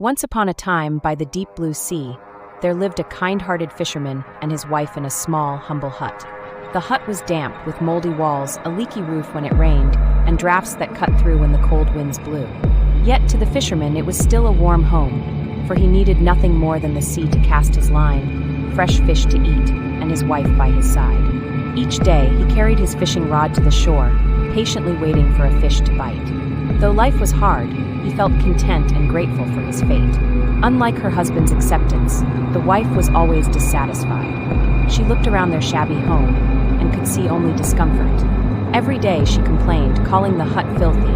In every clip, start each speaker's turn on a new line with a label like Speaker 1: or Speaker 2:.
Speaker 1: Once upon a time, by the deep blue sea, there lived a kind-hearted fisherman and his wife in a small, humble hut. The hut was damp, with moldy walls, a leaky roof when it rained, and drafts that cut through when the cold winds blew. Yet to the fisherman it was still a warm home, for he needed nothing more than the sea to cast his line, fresh fish to eat, and his wife by his side. Each day he carried his fishing rod to the shore, patiently waiting for a fish to bite. Though life was hard, he felt content and grateful for his fate. Unlike her husband's acceptance, the wife was always dissatisfied. She looked around their shabby home and could see only discomfort. Every day she complained, calling the hut filthy,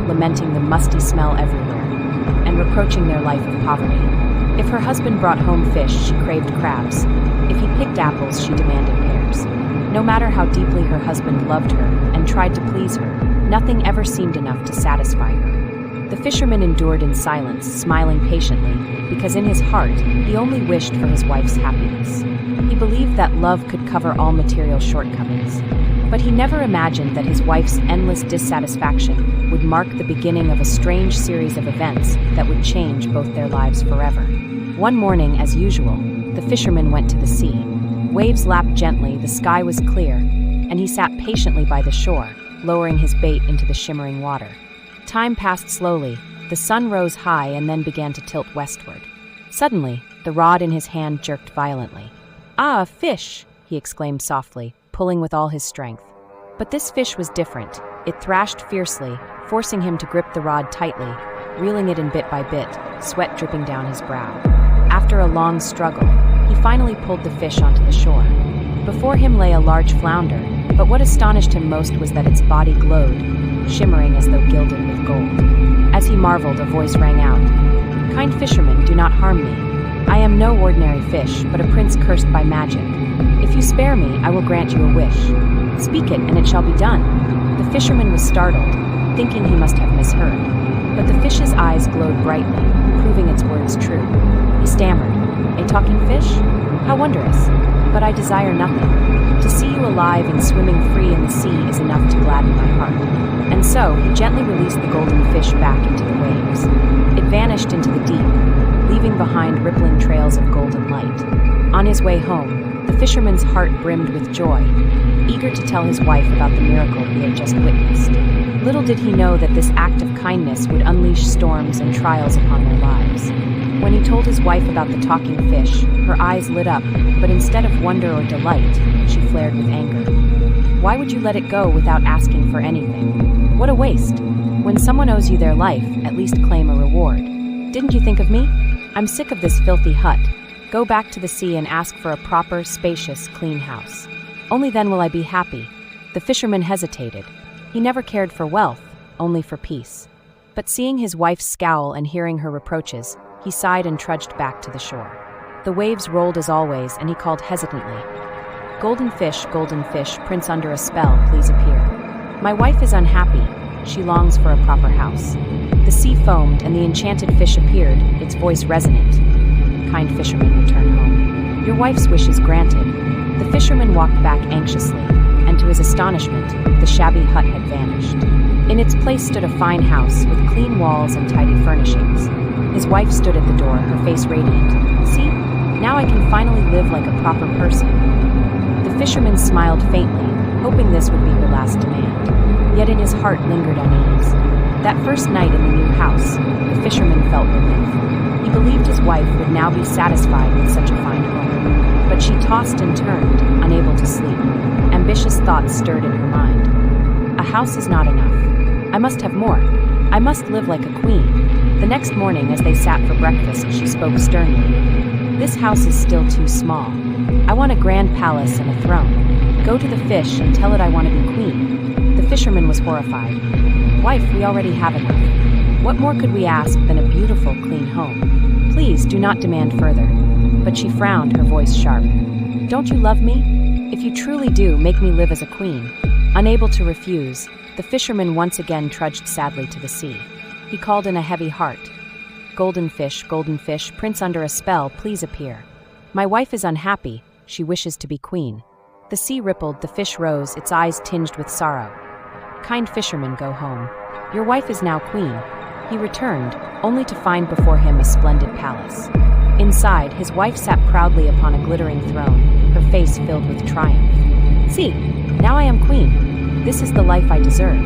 Speaker 1: lamenting the musty smell everywhere, and reproaching their life of poverty. If her husband brought home fish, she craved crabs. If he picked apples, she demanded pears. No matter how deeply her husband loved her and tried to please her, nothing ever seemed enough to satisfy her. The fisherman endured in silence, smiling patiently, because in his heart he only wished for his wife's happiness. He believed that love could cover all material shortcomings. But he never imagined that his wife's endless dissatisfaction would mark the beginning of a strange series of events that would change both their lives forever. One morning, as usual, the fisherman went to the sea. Waves lapped gently, the sky was clear, and he sat patiently by the shore, lowering his bait into the shimmering water. Time passed slowly. The sun rose high and then began to tilt westward. Suddenly, the rod in his hand jerked violently. "Ah, a fish!" he exclaimed softly, pulling with all his strength. But this fish was different. It thrashed fiercely, forcing him to grip the rod tightly, reeling it in bit by bit, sweat dripping down his brow. After a long struggle, he finally pulled the fish onto the shore. Before him lay a large flounder, but what astonished him most was that its body glowed, shimmering as though gilded with gold. As he marveled, a voice rang out, "Kind fisherman, do not harm me. I am no ordinary fish, but a prince cursed by magic. If you spare me, I will grant you a wish. Speak it, and it shall be done." The fisherman was startled, thinking he must have misheard. But the fish's eyes glowed brightly, proving its words true. He stammered, "A talking fish? How wondrous! But I desire nothing. To see you alive and swimming free in the sea is enough to gladden my heart." And so he gently released the golden fish back into the waves. It vanished into the deep, leaving behind rippling trails of golden light. On his way home, the fisherman's heart brimmed with joy, eager to tell his wife about the miracle he had just witnessed. Little did he know that this act of kindness would unleash storms and trials upon their lives. When he told his wife about the talking fish, her eyes lit up, but instead of wonder or delight, she flared with anger. Why would you let it go without asking for anything? What a waste! When someone owes you their life, at least claim a reward. Didn't you think of me? I'm sick of this filthy hut. Go back to the sea and ask for a proper, spacious, clean house. Only then will I be happy." The fisherman hesitated. He never cared for wealth, only for peace. But seeing his wife's scowl and hearing her reproaches, he sighed and trudged back to the shore. The waves rolled as always, and he called hesitantly, golden fish, prince under a spell, please appear. My wife is unhappy. She longs for a proper house." The sea foamed, and the enchanted fish appeared, its voice resonant. "Kind fisherman, return home. Your wife's wish is granted." The fisherman walked back anxiously, and to his astonishment, the shabby hut had vanished. In its place stood a fine house with clean walls and tidy furnishings. His wife stood at the door, her face radiant. "See, now I can finally live like a proper person." The fisherman smiled faintly, hoping this would be her last demand. Yet in his heart lingered unease. That first night in the new house, the fisherman felt relief. He believed his wife would now be satisfied with such a fine home. But she tossed and turned, unable to sleep. Ambitious thoughts stirred in her mind. A house is not enough. I must have more. I must live like a queen. The next morning, as they sat for breakfast, she spoke sternly. "This house is still too small. I want a grand palace and a throne. Go to the fish and tell it I want to be queen." The fisherman was horrified. "Wife, we already have enough. What more could we ask than a beautiful, clean home? Please do not demand further." But she frowned, her voice sharp. "Don't you love me? If you truly do, make me live as a queen." Unable to refuse, the fisherman once again trudged sadly to the sea. He called in a heavy heart. Golden fish, prince under a spell, please appear. My wife is unhappy. She wishes to be queen." The sea rippled, the fish rose, its eyes tinged with sorrow. "Kind fisherman, go home. Your wife is now queen. He returned, only to find before him a splendid palace. Inside, his wife sat proudly upon a glittering throne, her face filled with triumph. "See, now I am queen. This is the life I deserve."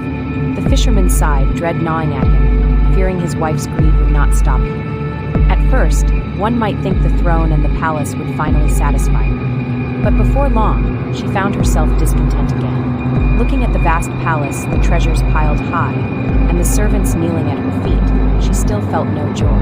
Speaker 1: The fisherman sighed, dread gnawing at him, fearing his wife's greed would not stop here. At first, one might think the throne and the palace would finally satisfy her. But before long, she found herself discontent again. Looking at the vast palace, the treasures piled high, and the servants kneeling at her feet, she still felt no joy.